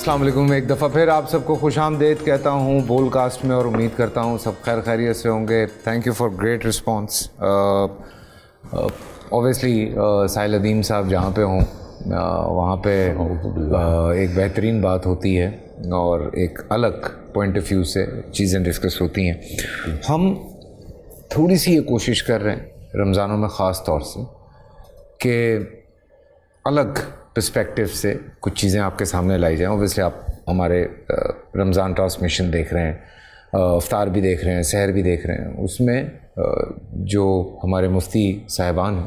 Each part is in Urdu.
السلام علیکم. ایک دفعہ پھر آپ سب کو خوش آمدید کہتا ہوں بول کاسٹ میں, اور امید کرتا ہوں سب خیر خیریت سے ہوں گے. Thank you for great response. Obviously Sahil Adeem صاحب جہاں پہ ہوں وہاں پہ ایک بہترین بات ہوتی ہے اور ایک الگ پوائنٹ آف ویو سے چیزیں ڈسکس ہوتی ہیں. ہم تھوڑی سی یہ کوشش کر رہے ہیں رمضانوں میں خاص طور سے کہ الگ پرسپیکٹیو سے کچھ چیزیں آپ کے سامنے لائی جائیں. اوبیسلی آپ ہمارے رمضان ٹرانسمیشن دیکھ رہے ہیں, افطار بھی دیکھ رہے ہیں, سحر بھی دیکھ رہے ہیں. اس میں جو ہمارے مفتی صاحبان ہیں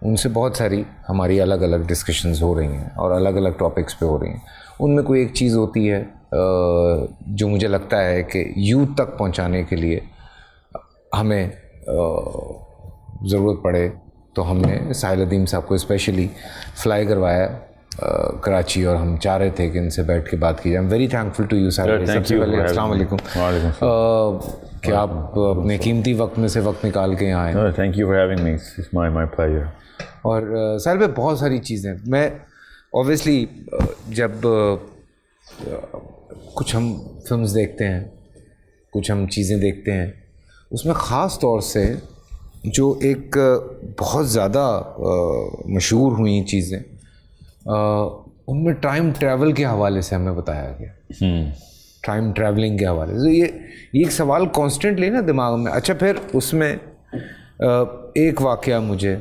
ان سے بہت ساری ہماری الگ الگ ڈسکشنز ہو رہی ہیں اور الگ الگ ٹاپکس پہ ہو رہی ہیں. ان میں کوئی ایک چیز ہوتی ہے جو مجھے لگتا ہے کہ یوتھ تک پہنچانے کے لیے ہمیں ضرورت پڑے تو ہم نے ساحل ادیم صاحب کو اسپیشلی فلائی کروایا کراچی, اور ہم چاہ رہے تھے کہ ان سے بیٹھ کے بات کی جائے. ویری تھینکفل ٹو یو ساحل. سب سے پہلے السلام علیکم کہ آپ اپنے قیمتی وقت میں سے وقت نکال کے یہاں آئے. Thank you for having me, it's my pleasure. اور ساحل بھائی بہت ساری چیزیں میں اوبیسلی جب کچھ ہم فلمز دیکھتے ہیں, کچھ ہم چیزیں دیکھتے ہیں, اس میں خاص طور سے جو ایک بہت زیادہ مشہور ہوئی چیزیں ان میں ٹائم ٹریول کے حوالے سے ہمیں بتایا گیا. ٹائم ٹریولنگ کے حوالے سے یہ ایک سوال کانسٹنٹلی نا دماغ میں. اچھا پھر اس میں ایک واقعہ مجھے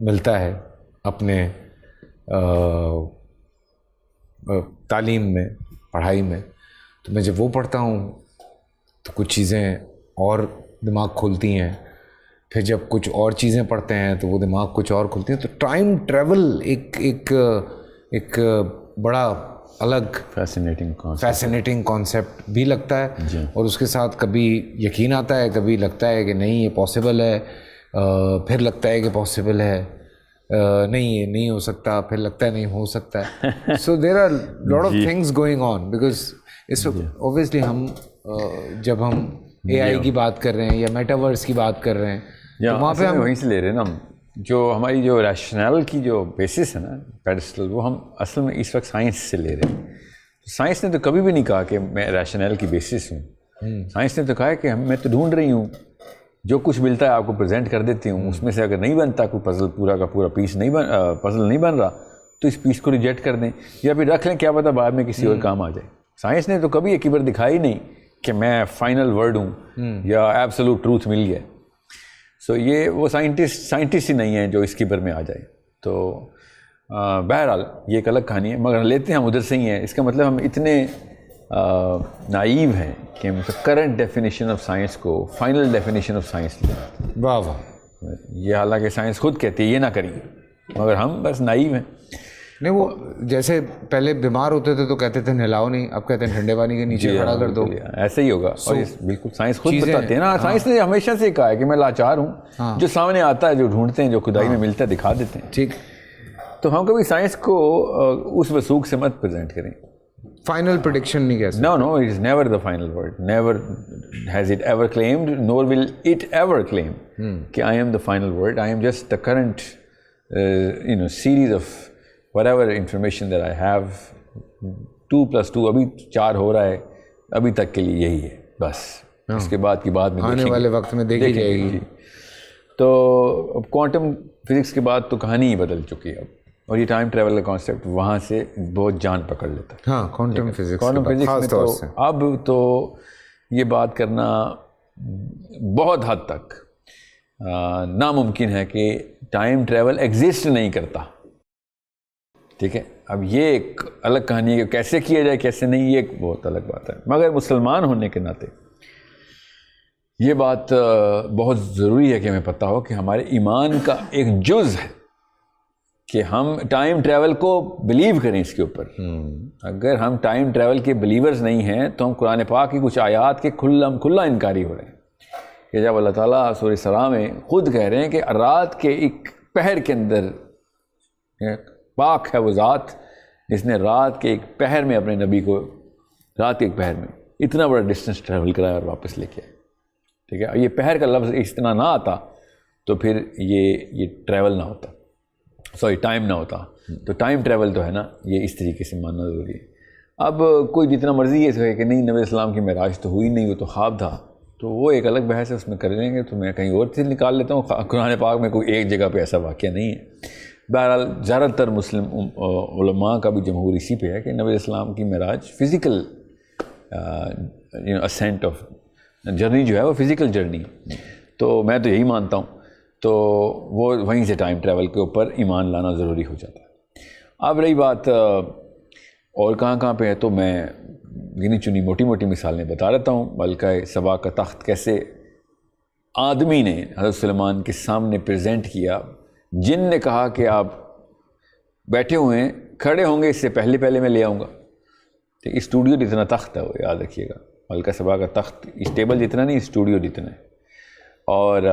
ملتا ہے اپنے تعلیم میں, پڑھائی میں, تو میں جب وہ پڑھتا ہوں تو کچھ چیزیں اور دماغ کھولتی ہیں. پھر جب کچھ اور چیزیں پڑھتے ہیں تو وہ دماغ کچھ اور کھلتی ہیں. تو ٹائم ٹریول ایک بڑا الگ فیسینیٹنگ کانسیپٹ بھی لگتا ہے, اور اس کے ساتھ کبھی یقین آتا ہے, کبھی لگتا ہے کہ نہیں یہ پاسبل ہے, پھر لگتا ہے کہ پاسبل ہے, نہیں یہ نہیں ہو سکتا, پھر لگتا ہے نہیں ہو سکتا ہے. So there are lot of things going on because اس اوبیسلی ہم جب ہم اے آئی کی بات کر رہے ہیں یا میٹاورس کی بات کر رہے ہیں تو وہاں پہ ہم وہیں سے لے رہے ہیں نا. ہم جو ہماری جو ریشنل کی جو بیسس ہے نا پیڈسٹل, وہ ہم اصل میں اس وقت سائنس سے لے رہے ہیں. سائنس نے تو کبھی بھی نہیں کہا کہ میں ریشنل کی بیسس ہوں. سائنس نے تو کہا ہے کہ میں تو ڈھونڈ رہی ہوں, جو کچھ ملتا ہے آپ کو پریزنٹ کر دیتی ہوں, اس میں سے اگر نہیں بنتا کوئی پزل, پورا کا پورا پیس پزل نہیں بن رہا تو اس پیس کو ریجیکٹ کر دیں یا پھر رکھ لیں, کیا پتہ بعد میں کسی اور کام آ جائے. سائنس نے تو کبھی ایک بار دکھائی نہیں کہ میں فائنل ورڈ ہوں یا ایبسولوٹ ٹروتھ مل گیا. سو یہ وہ سائنٹسٹ ہی نہیں ہیں جو اس کی بر میں آ جائے. تو بہرحال یہ ایک الگ کہانی ہے, مگر لیتے ہیں ہم ادھر سے ہی ہیں. اس کا مطلب ہم اتنے نائیو ہیں کہ کرنٹ ڈیفینیشن آف سائنس کو فائنل ڈیفینیشن آف سائنس لیں. واہ واہ. یہ حالانکہ سائنس خود کہتی ہے یہ نہ کریے, مگر ہم بس نائیو ہیں. نہیں وہ جیسے پہلے بیمار ہوتے تھے تو کہتے تھے نہلاؤ نہیں, اب کہتے ہیں ٹھنڈے پانی کے نیچے کھڑا کر دو. ایسے ہی ہوگا. اور بالکل سائنس خود بتاتے ہیں نا. سائنس نے ہمیشہ سے کہا ہے کہ میں لاچار ہوں, جو سامنے آتا ہے, جو ڈھونڈتے ہیں, جو خدائی میں ملتا ہے دکھا دیتے ہیں. ٹھیک. تو ہم کبھی سائنس کو اس وثوق سے مت پریزنٹ کریں. فائنل پریڈکشن نہیں کہہ سکتے. No, it is never the final word. Never has it ever claimed, nor will it ever claim کہ I am the final word. I am just the current series of whatever information that I have. 2+2 ابھی 4 ہو رہا ہے, ابھی تک کے لیے یہی ہے بس. اس کے بعد کی بات میں آنے والے وقت میں دیکھی جائے گی. تو اب کوانٹم فزکس کے بعد تو کہانی ہی بدل چکی ہے اب, اور یہ ٹائم ٹریول کا کانسیپٹ وہاں سے بہت جان پکڑ لیتا ہے. ہاں کوانٹم فزکس میں تو اب تو یہ بات کرنا بہت حد تک ناممکن ہے کہ ٹائم ٹریول ایگزسٹ نہیں کرتا. ٹھیک ہے, اب یہ ایک الگ کہانی ہے کہ کیسے کیا جائے کیسے نہیں, یہ ایک بہت الگ بات ہے. مگر مسلمان ہونے کے ناطے یہ بات بہت ضروری ہے کہ ہمیں پتہ ہو کہ ہمارے ایمان کا ایک جز ہے کہ ہم ٹائم ٹریول کو بلیو کریں. اس کے اوپر اگر ہم ٹائم ٹریول کے بلیورز نہیں ہیں تو ہم قرآن پاک کی کچھ آیات کے کھلا انکاری ہو رہے ہیں. کہ جب اللہ تعالیٰ سورہ سرا میں خود کہہ رہے ہیں کہ رات کے ایک پہر کے اندر پاک ہے وہ ذات جس نے رات کے ایک پہر میں اپنے نبی کو رات کے ایک پہر میں اتنا بڑا ڈسٹینس ٹریول کرایا اور واپس لے کے آئے. ٹھیک ہے, یہ پہر کا لفظ اس طرح نہ آتا تو پھر یہ ٹریول نہ ہوتا. سوری ٹائم نہ ہوتا. تو ٹائم ٹریول تو ہے نا, یہ اس طریقے سے ماننا ضروری ہے. اب کوئی جتنا مرضی یہ کہے کہ نہیں نبی السلام کی معراج تو ہوئی نہیں, وہ تو خواب تھا, تو وہ ایک الگ بحث ہے, اس میں کر لیں گے. تو میں کہیں اور سے نکال لیتا ہوں. قرآن پاک میں کوئی ایک جگہ پہ ایسا واقعہ نہیں ہے. بہرحال زیادہ تر مسلم علماء کا بھی جمہور اسی پہ ہے کہ نبی السلام کی معراج فزیکل اسینٹ آف جرنی جو ہے وہ فزیکل جرنی ہے. تو میں تو یہی مانتا ہوں. تو وہ وہیں سے ٹائم ٹریول کے اوپر ایمان لانا ضروری ہو جاتا ہے. اب رہی بات اور کہاں کہاں پہ ہے, تو میں گنی چنی موٹی موٹی مثالیں بتا رہتا ہوں. ملکہ سبا کا تخت کیسے آدمی نے حضرت سلیمان کے سامنے پریزنٹ کیا. جن نے کہا کہ آپ بیٹھے ہوئے ہیں, کھڑے ہوں گے, اس سے پہلے میں لے آؤں گا. تو اسٹوڈیو جتنا تخت ہے وہ یاد رکھیے گا, ملکہ سبا کا تخت اس ٹیبل جتنا نہیں, اسٹوڈیو جتنا ہے. اور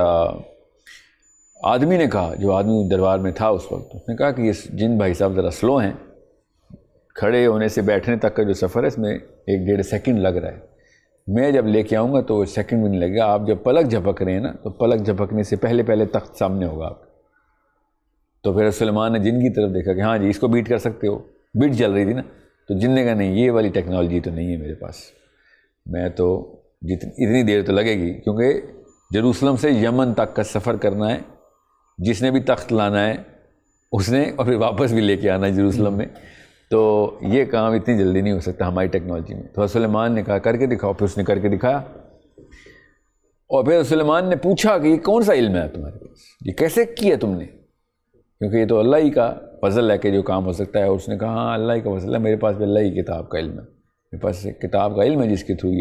آدمی نے کہا, جو آدمی دربار میں تھا اس وقت, اس نے کہا کہ یہ جن بھائی صاحب ذرا سلو ہیں, کھڑے ہونے سے بیٹھنے تک کا جو سفر ہے اس میں 1-1.5 سیکنڈ لگ رہا ہے. میں جب لے کے آؤں گا تو سیکنڈ بھی نہیں لگے گا. آپ جب پلک جھپک رہے ہیں نا, تو پلک جھپکنے سے پہلے تخت سامنے ہوگا آپ. تو پھر سلیمان نے جن کی طرف دیکھا کہ ہاں جی اس کو بیٹ کر سکتے ہو, بیٹ چل رہی تھی نا. تو جن نے کہا نہیں یہ والی ٹیکنالوجی تو نہیں ہے میرے پاس, میں تو اتنی دیر تو لگے گی, کیونکہ جروسلم سے یمن تک کا سفر کرنا ہے. جس نے بھی تخت لانا ہے اس نے, اور پھر واپس بھی لے کے آنا ہے جروسلم میں. تو یہ کام اتنی جلدی نہیں ہو سکتا ہماری ٹیکنالوجی میں. تو سلیمان نے کہا کر کے دکھاؤ. پھر اس نے کر کے دکھایا. اور پھر سلیمان نے پوچھا کہ یہ کون سا علم ہے تمہارے پاس, یہ کیسے کیا تم نے, کیونکہ یہ تو اللہ ہی کا فضل ہے کہ جو کام ہو سکتا ہے. اس نے کہا ہاں اللہ ہی کا فضل ہے, میرے پاس بھی اللہ ہی کتاب کا علم ہے, میرے پاس کتاب کا علم ہے جس کے تھرو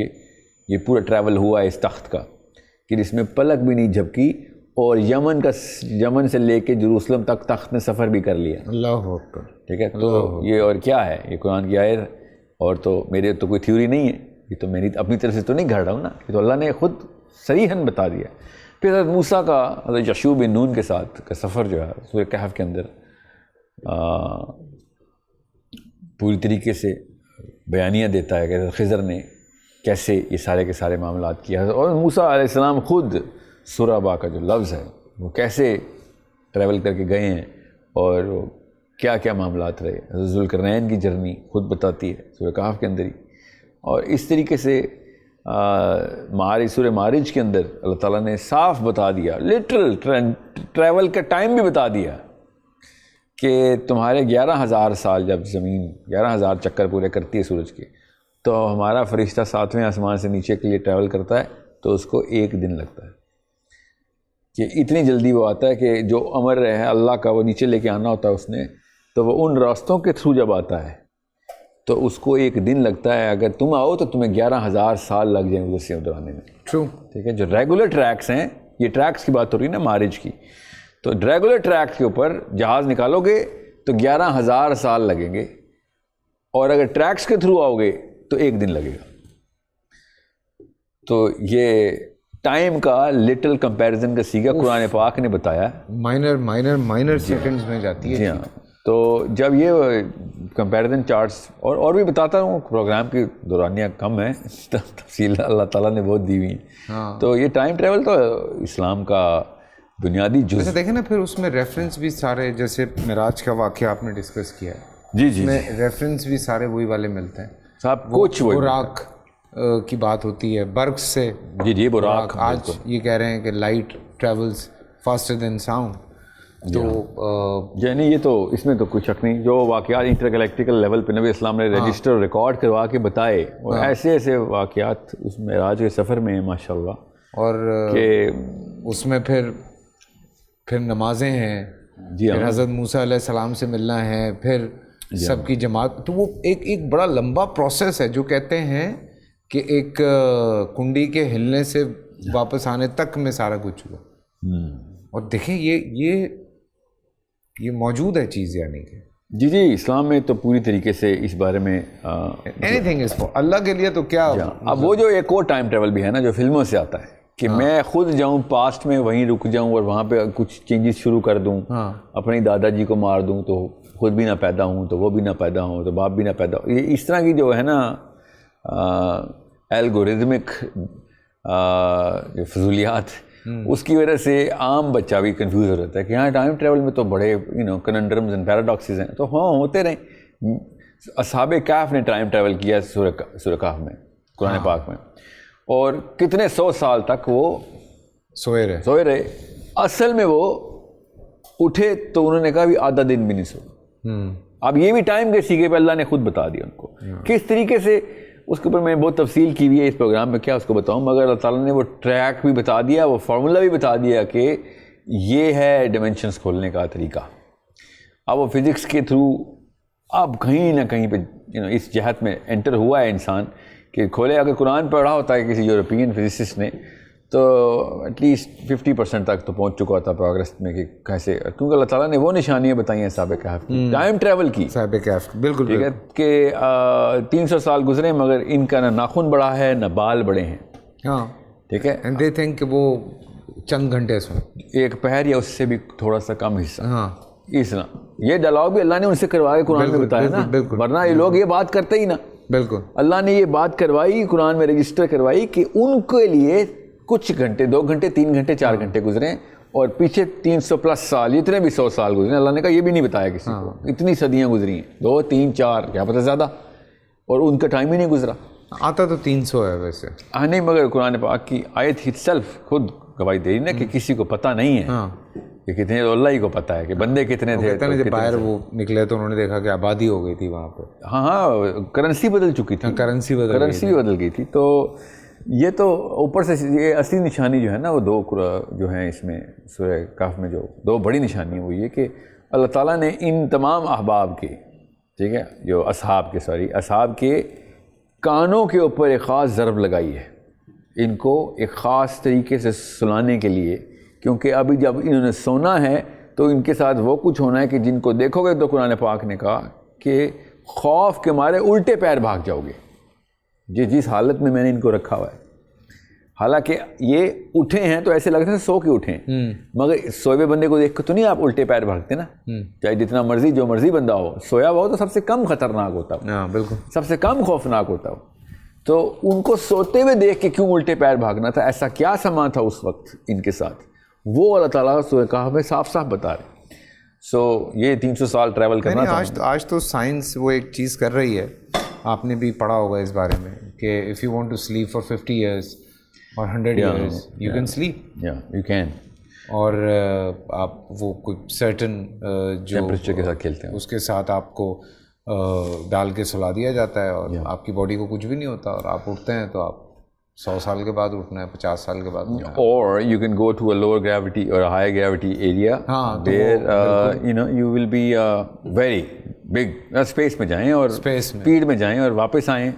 یہ پورا ٹریول ہوا ہے اس تخت کا, کہ جس میں پلک بھی نہیں جھپکی. اور یمن سے لے کے جروسلم تک تخت نے سفر بھی کر لیا. اللہ اکبر. ٹھیک ہے, تو یہ اور کیا ہے, یہ قرآن کی آیت, اور تو میرے تو کوئی تھیوری نہیں ہے, یہ تو میری اپنی طرف سے تو نہیں گھڑ رہا ہوں نا, یہ تو اللہ نے خود صریحاً بتا دیا. پھر حضرت موسیٰ کا حضرت یشوع بن نون کے ساتھ کا سفر جو ہے سورہ کہف کے اندر پوری طریقے سے بیانیہ دیتا ہے کہ حضرت خضر نے کیسے یہ سارے کے سارے معاملات کیا. اور موسیٰ علیہ السلام خود سورابا کا جو لفظ ہے وہ کیسے ٹریول کر کے گئے ہیں اور کیا کیا معاملات رہے. حضرت ذوالقرنین کی جرنی خود بتاتی ہے سورہ کہف کے اندر ہی. اور اس طریقے سے سورہ معارج کے اندر اللہ تعالیٰ نے صاف بتا دیا, لٹرل ٹریول کا ٹائم بھی بتا دیا, کہ تمہارے 11,000 سال جب زمین 11,000 چکر پورے کرتی ہے سورج کے, تو ہمارا فرشتہ 7ویں آسمان سے نیچے کے لیے ٹریول کرتا ہے تو اس کو 1 دن لگتا ہے. کہ اتنی جلدی وہ آتا ہے کہ جو امر ہے اللہ کا وہ نیچے لے کے آنا ہوتا ہے اس نے, تو وہ ان راستوں کے تھرو جب آتا ہے تو اس کو 1 دن لگتا ہے. اگر تم آؤ تو تمہیں 11,000 سال لگ جائیں ادھر سے ادھر آنے میں. ٹرو. ٹھیک ہے, جو ریگولر ٹریکس ہیں, یہ ٹریکس کی بات ہو رہی ہے نا معارج کی, تو ریگولر ٹریک کے اوپر جہاز نکالو گے تو 11,000 سال لگیں گے, اور اگر ٹریکس کے تھرو آؤ گے تو 1 دن لگے گا. تو یہ ٹائم کا لٹل کمپیریزن کا سیگا قرآن پاک نے بتایا. مائنر سیکنڈز میں جاتی ہے. جی ہاں. تو جب یہ کمپیریزن چارٹس اور بھی بتاتا ہوں, پروگرام کی دورانیہ کم ہے, تفصیل اللہ تعالیٰ نے بہت دی ہوئی ہیں. تو یہ ٹائم ٹریول تو اسلام کا بنیادی جز. دیکھیں نا, پھر اس میں ریفرنس بھی سارے, جیسے معراج کا واقعہ آپ نے ڈسکس کیا ہے, جی میں ریفرنس بھی سارے وہی والے ملتے ہیں صاحب. کچھ براق کی بات ہوتی ہے, برق سے. جی براق. آج یہ کہہ رہے ہیں کہ light travels faster than sound. تو یعنی یہ تو اس میں تو کچھ شک نہیں, جو واقعات انٹر گلیکٹیکل لیول پہ نبی اسلام نے رجسٹر ریکارڈ کروا کے بتائے, اور ایسے ایسے واقعات اس معراج کے سفر میں ہیں ماشاء اللہ. اور کہ اس میں پھر نمازیں ہیں, پھر حضرت موسیٰ علیہ السلام سے ملنا ہے, پھر سب کی جماعت. تو وہ ایک بڑا لمبا پروسیس ہے, جو کہتے ہیں کہ ایک کنڈی کے ہلنے سے واپس آنے تک میں سارا کچھ ہوا. اور دیکھیں یہ موجود ہے چیز, یعنی کہ جی اسلام میں تو پوری طریقے سے اس بارے میں اینی تھنگ از فار اللہ کے لیے. تو کیا اب وہ جو ایک اور ٹائم ٹریول بھی ہے نا, جو فلموں سے آتا ہے, کہ میں خود جاؤں پاسٹ میں, وہیں رک جاؤں اور وہاں پہ کچھ چینجز شروع کر دوں, اپنی دادا جی کو مار دوں تو خود بھی نہ پیدا ہوں, تو وہ بھی نہ پیدا ہوں, تو باپ بھی نہ پیدا ہوں. یہ اس طرح کی جو ہے نا الگوریدمک جو فضولیات, اس کی وجہ سے عام بچہ بھی کنفیوز ہو جاتا ہے کہ ہاں ٹائم ٹریول میں تو بڑے کننڈرمز اینڈ پیراڈاکسز ہیں. تو ہاں ہوتے رہیں. اصحاب کہف نے ٹائم ٹریول کیا سورہ کہف میں, قرآن پاک میں, اور کتنے 100 سال تک وہ سوئے رہے. اصل میں وہ اٹھے تو انہوں نے کہا بھی آدھا دن بھی نہیں سو. اب یہ بھی ٹائم کے سیکھے پہ اللہ نے خود بتا دیا ان کو کس طریقے سے. اس کے اوپر میں بہت تفصیل کی ہوئی ہے اس پروگرام میں, کیا اس کو بتاؤں, مگر اللہ تعالیٰ نے وہ ٹریک بھی بتا دیا, وہ فارمولا بھی بتا دیا کہ یہ ہے ڈیمینشنز کھولنے کا طریقہ. اب وہ فزکس کے تھرو اب کہیں نہ کہیں پہ اس جہت میں انٹر ہوا ہے انسان کہ کھولے. اگر قرآن پڑھا ہوتا ہے کسی یورپین فزسسٹ نے تو ایٹ لیسٹ 50% تک تو پہنچ چکا ہوتا پروگرس میں کہ کیسے, کیونکہ اللہ تعالیٰ نے وہ نشانیاں بتائی ہیں صاحب کہف کی, ٹائم ٹریول کی. صاحب کہف بالکل ٹھیک ہے کہ 300 سال گزرے مگر ان کا نہ ناخن بڑا ہے نہ بال بڑے ہیں. ہاں ٹھیک ہے, اینڈ دے تھنک کہ وہ چند گھنٹے سو, ایک پہر یا اس سے بھی تھوڑا سا کم حصہ. ہاں اس طرح یہ ڈائلاگ بھی اللہ نے ان سے کروا کے قرآن میں بتایا نا, ورنہ یہ لوگ یہ بات کرتے ہی نا. بالکل اللہ نے یہ بات کروائی, قرآن میں رجسٹر کروائی کہ ان کے لیے کچھ گھنٹے, 2 گھنٹے 3 گھنٹے 4 گھنٹے گزرے, اور پیچھے 300+ سال, اتنے بھی 100 سال گزرے. اللہ نے کہا یہ بھی نہیں بتایا کسی کو, اتنی صدیاں گزری ہیں, 2 3 4 کیا پتہ زیادہ, اور ان کا ٹائم ہی نہیں گزرا. آتا تو 300 ہے ویسے. ہاں نہیں, مگر قرآن پاک کی آیت اٹسیلف خود گواہی دے رہی نا کہ کسی کو پتہ نہیں ہے کہ کتنے, اللہ ہی کو پتہ ہے کہ بندے کتنے تھے. جب باہر وہ نکلے تو انہوں نے دیکھا کہ آبادی ہو گئی تھی وہاں پہ. ہاں کرنسی بدل چکی تھی, کرنسی بدل گئی تھی. تو یہ تو اوپر سے یہ اصلی نشانی جو ہے نا وہ 2 جو ہیں اس میں سورہ کہف میں, جو 2 بڑی نشانی وہ یہ کہ اللہ تعالیٰ نے ان تمام احباب کے, ٹھیک ہے, جو اصحاب کے کانوں کے اوپر ایک خاص ضرب لگائی ہے, ان کو ایک خاص طریقے سے سلانے کے لیے. کیونکہ ابھی جب انہوں نے سونا ہے تو ان کے ساتھ وہ کچھ ہونا ہے کہ جن کو دیکھو گے تو قرآن پاک نے کہا کہ خوف کے مارے الٹے پیر بھاگ جاؤ گے, جس حالت میں نے ان کو رکھا ہوا ہے. حالانکہ یہ اٹھے ہیں تو ایسے لگتا ہے سو کے اٹھے ہیں, مگر سوئے ہوئے بندے کو دیکھ کے تو نہیں آپ الٹے پیر بھاگتے نا. چاہے جتنا مرضی جو مرضی بندہ ہو, سویا ہوا ہو تو سب سے کم خطرناک ہوتا ہو, بالکل سب سے کم خوفناک ہوتا ہو. تو ان کو سوتے ہوئے دیکھ کے کیوں الٹے پیر بھاگنا تھا, ایسا کیا سما تھا اس وقت ان کے ساتھ, وہ اللہ تعالیٰ سورہ کہف میں صاف صاف بتا رہے. یہ 300 سال ٹریول کرنا تھا. آج تو سائنس وہ ایک چیز کر رہی ہے, آپ نے بھی پڑھا ہوگا اس بارے میں کہ if you want to sleep for 50 years اور 100 years you can sleep. You can. اور آپ وہ کوئی سرٹن جو ٹیمپریچر کے ساتھ کھیلتے ہیں اس کے ساتھ آپ کو ڈال کے سلا دیا جاتا ہے, اور آپ کی باڈی کو کچھ بھی نہیں ہوتا, اور آپ اٹھتے ہیں تو آپ 100 سال کے بعد اٹھنا ہے, 50 سال کے بعد اٹھنا ہے. اور you can go to a lower gravity اور high gravity area where you will be very big, space میں جائیں اور اسپیڈ میں جائیں اور واپس آئیں.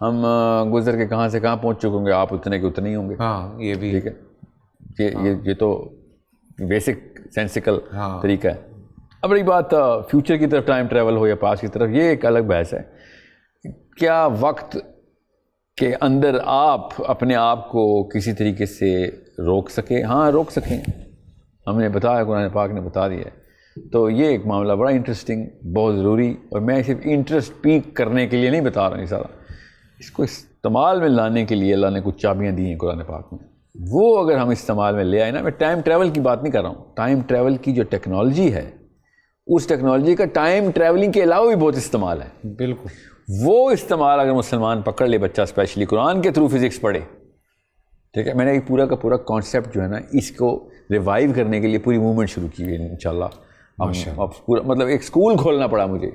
ہم گزر کے کہاں سے کہاں پہنچ چکے ہوں گے, آپ اتنے کے اتنے ہی ہوں گے. ہاں یہ بھی ٹھیک ہے, یہ تو بیسک سینسیکل طریقہ ہے. اب رہی بات فیوچر کی طرف ٹائم ٹریول ہو یا پاس کی طرف, یہ ایک الگ بحث ہے. کیا وقت کے اندر آپ اپنے آپ کو کسی طریقے سے روک سکیں؟ ہاں روک سکیں, ہم نے بتایا, قرآن پاک نے بتا دیا ہے. تو یہ ایک معاملہ بڑا انٹرسٹنگ, بہت ضروری, اور میں صرف انٹرسٹ پیک کرنے کے لیے نہیں بتا رہا ہوں, سارا اس کو استعمال میں لانے کے لیے اللہ نے کچھ چابیاں دی ہیں قرآن پاک میں. وہ اگر ہم استعمال میں لے آئے نا, میں ٹائم ٹریول کی بات نہیں کر رہا ہوں, ٹائم ٹریول کی جو ٹیکنالوجی ہے اس ٹیکنالوجی کا ٹائم ٹریولنگ کے علاوہ بھی بہت استعمال ہے. بالکل, وہ استعمال اگر مسلمان پکڑ لے, بچہ اسپیشلی قرآن کے تھرو فزکس پڑھے, ٹھیک ہے. میں نے ایک پورا کا پورا کانسیپٹ جو ہے نا اس کو ریوائیو کرنے کے لیے پوری موومنٹ شروع کی ہوئی ہے انشاءاللہ. اب پورا مطلب ایک اسکول کھولنا پڑا مجھے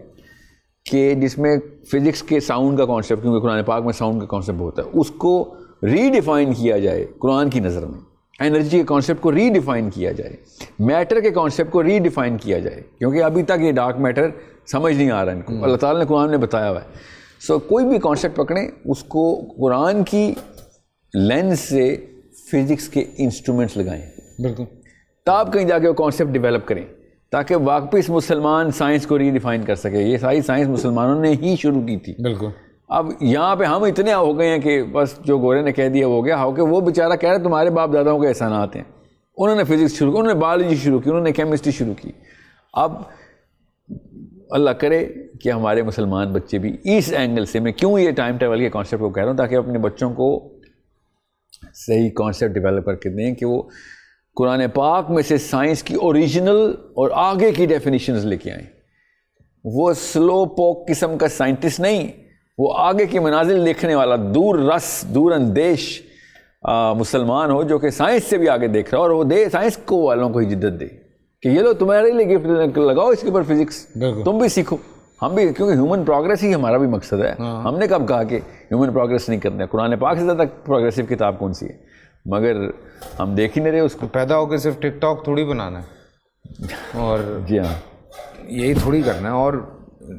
کہ جس میں فزکس کے ساؤنڈ کا کانسیپٹ, کیونکہ قرآن پاک میں ساؤنڈ کا کانسیپٹ ہوتا ہے, اس کو ری ڈیفائن کیا جائے قرآن کی نظر میں. انرجی کے کانسیپٹ کو ری ڈیفائن کیا جائے, میٹر کے کانسیپٹ کو ری ڈیفائن کیا جائے, کیونکہ ابھی تک یہ ڈارک میٹر سمجھ نہیں آ رہا ان کو, اللہ تعالیٰ نے قرآن میں بتایا ہوا ہے. کوئی بھی کانسیپٹ پکڑیں, اس کو قرآن کی لینس سے فزکس کے انسٹرومنٹس لگائیں. بالکل, تب کہیں جا کے وہ کانسیپٹ ڈیولپ کریں تاکہ واپس مسلمان سائنس کو ری ڈیفائن کر سکے. یہ ساری سائنس مسلمانوں نے ہی شروع کی تھی. بالکل. اب یہاں پہ ہم اتنے ہو گئے ہیں کہ بس جو گورے نے کہہ دیا ہو گیا, ہو کہ وہ بیچارہ کہہ رہے تمہارے باپ داداؤں کے احسانات ہیں, انہوں نے فزکس شروع کی, انہوں نے بایولوجی شروع کی, انہوں نے کیمسٹری شروع کی. اب اللہ کرے کہ ہمارے مسلمان بچے بھی اس اینگل سے, میں کیوں یہ ٹائم ٹریول کے کانسیپٹ کو کہہ رہا ہوں, تاکہ اپنے بچوں کو صحیح کانسیپٹ ڈیولپ کر کے دیں کہ وہ قرآن پاک میں سے سائنس کی اوریجنل اور آگے کی ڈیفینیشنز لے کے آئیں. وہ سلو پوک قسم کا سائنٹسٹ نہیں, وہ آگے کی منازل دیکھنے والا دور رس دور اندیش مسلمان ہو جو کہ سائنس سے بھی آگے دیکھ رہا ہو, اور وہ دے سائنس کو والوں کو ہی جدت دے کہ یہ لو تمہارے لیے گفٹ لگاؤ اس کے اوپر فزکس, تم بھی سیکھو, ہم بھی, کیونکہ ہیومن پروگریس ہی ہمارا بھی مقصد ہے. ہم نے کب کہا کہ ہیومن پروگریس نہیں کرنا ہے؟ قرآن پاک سے زیادہ پروگریسو کتاب کون سی ہے؟ مگر ہم دیکھ ہی نہیں رہے اس کو. پیدا ہو کے صرف ٹک ٹاک تھوڑی بنانا ہے, اور جی ہاں یہی تھوڑی کرنا ہے, اور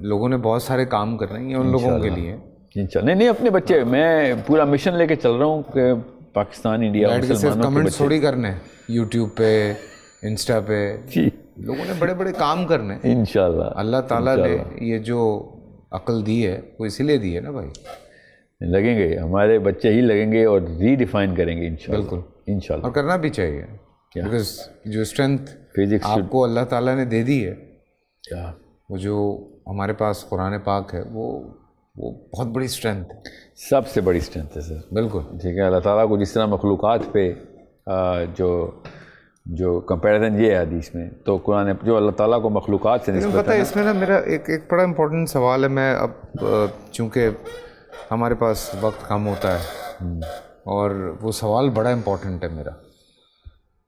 لوگوں نے بہت سارے کام کر رہے ہیں ان لوگوں کے لیے. نہیں اپنے بچے, میں پورا مشن لے کے چل رہا ہوں کہ پاکستان انڈیا مسلمانوں کے کمنٹس تھوڑی کرنے یوٹیوب پہ انسٹا پہ, لوگوں نے بڑے بڑے کام کرنے انشاءاللہ. اللہ تعالیٰ نے یہ جو عقل دی ہے وہ اسی لیے دی ہے نا بھائی. لگیں گے ہمارے بچے ہی لگیں گے اور ری ڈیفائن کریں گے انشاءاللہ. بالکل انشاءاللہ, اور کرنا بھی چاہیے, بیکاز جو اسٹرینتھ آپ کو اللہ تعالیٰ نے دے دی ہے, وہ جو ہمارے پاس قرآن پاک ہے, وہ بہت بڑی اسٹرینتھ ہے, سب سے بڑی اسٹرینتھ ہے سر. بالکل ٹھیک ہے. اللہ تعالیٰ کو جس طرح مخلوقات پہ جو کمپیریزن یہ ہے حدیث میں, تو قرآن جو اللہ تعالیٰ کو مخلوقات سے نسبت پتہ ہے. اس میں نا میرا ایک بڑا امپورٹنٹ سوال ہے. میں اب چونکہ ہمارے پاس وقت کم ہوتا ہے, اور وہ سوال بڑا امپورٹنٹ ہے میرا,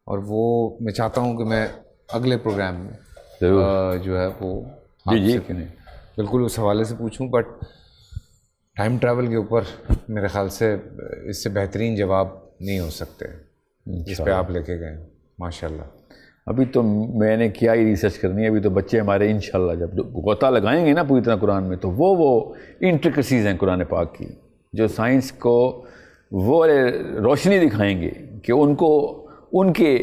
اور وہ میں چاہتا ہوں کہ میں اگلے پروگرام میں جو ہے وہ جی بالکل اس حوالے سے پوچھوں. بٹ ٹائم ٹریول کے اوپر میرے خیال سے اس سے بہترین جواب نہیں ہو سکتے جس پہ آپ لے کے گئے ماشاء اللہ. ابھی تو میں نے کیا ہی ریسرچ کرنی ہے. ابھی تو بچے ہمارے انشاءاللہ جب غوطہ لگائیں گے نا پوری طرح قرآن میں, تو وہ انٹریکسیز ہیں قرآن پاک کی جو سائنس کو وہ روشنی دکھائیں گے کہ ان کے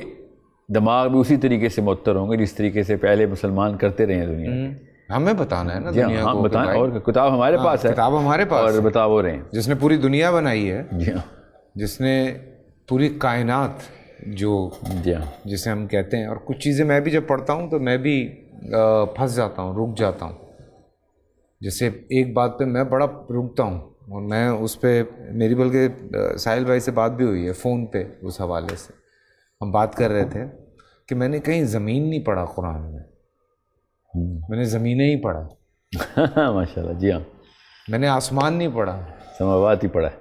دماغ بھی اسی طریقے سے معطر ہوں گے جس طریقے سے پہلے مسلمان کرتے رہے ہیں دنیا میں. ہمیں بتانا ہے نا دنیا کو, بتائیں, اور کتاب ہمارے پاس ہے, کتاب ہمارے پاس, اور بتا وہ رہے ہیں جس نے پوری دنیا بنائی ہے. جی ہاں, جس نے پوری کائنات جو جی ہاں جسے ہم کہتے ہیں. اور کچھ چیزیں میں بھی جب پڑھتا ہوں تو میں بھی پھنس جاتا ہوں, رک جاتا ہوں. جیسے ایک بات پہ میں بڑا رکتا ہوں, اور میں اس پہ میری بلکہ ساحل بھائی سے بات بھی ہوئی ہے فون پہ. اس حوالے سے ہم بات کر رہے تھے کہ میں نے کہیں زمین نہیں پڑھا قرآن میں نے زمینیں ہی پڑھا. ماشاء اللہ. جی ہاں, میں نے آسمان نہیں پڑھا, سماوات ہی پڑھا ہے,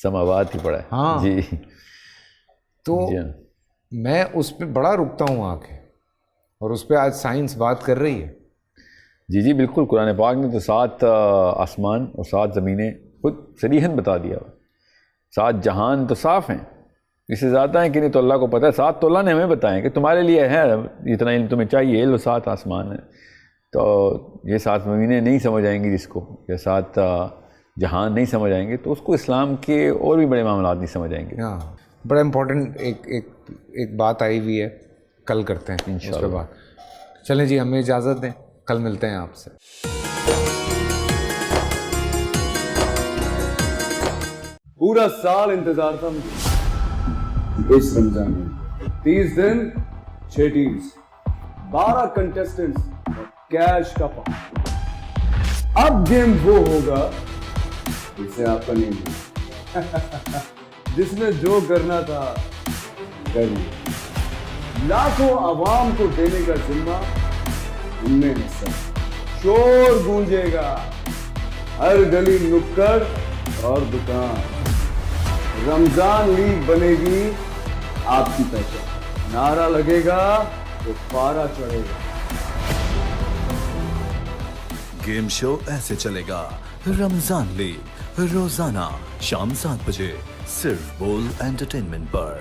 سماوات ہی پڑھا ہے. ہاں جی. تو میں اس پہ بڑا رکتا ہوں آ کے, اور اس پہ آج سائنس بات کر رہی ہے. جی بالکل. قرآن پاک نے تو 7 آسمان اور 7 زمینیں خود صریحاً بتا دیا. 7 جہان تو صاف ہیں, اس سے زیادہ ہیں کہ نہیں تو اللہ کو پتہ ہے. 7 تو اللہ نے ہمیں بتائیں کہ تمہارے لیے ہے اتنا علم تمہیں چاہیے, لو 7 آسمان ہیں. تو یہ 7 زمینیں نہیں سمجھ آئیں گی جس کو, یا 7 جہان نہیں سمجھ آئیں گے, تو اس کو اسلام کے اور بھی بڑے معاملات نہیں سمجھ آئیں گے. ہاں, بڑا امپورٹنٹ ایک بات آئی ہوئی ہے, کل کرتے ہیں انشاءاللہ بات. چلیں جی, ہمیں اجازت دیں, کل ملتے ہیں آپ سے. پورا سال انتظار تھا مجھے اس رمضان میں. 30 دن 6 ٹیمز, 12 کنٹیسٹنٹس, کیش کا پاؤں. اب گیم وہ ہوگا جسے آپ کا نہیں ہے, جس نے جو کرنا تھا کر لیا. لاکھوں عوام کو دینے کا ذمہ ان میں حصہ. شور گونجے گا ہر گلی نکڑ اور دکان. رمضان لیگ بنے گی آپ کی پہچان. نعرہ لگے گا تو پارا چڑھے گا. گیم شو ایسے چلے گا. رمضان لیگ روزانہ شام 7 بجے صرف بول انٹرٹینمنٹ پر.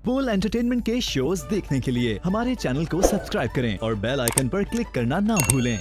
بول انٹرٹینمنٹ کے شوز دیکھنے کے لیے ہمارے چینل کو سبسکرائب کریں اور بیل آئیکن پر کلک کرنا نہ بھولیں.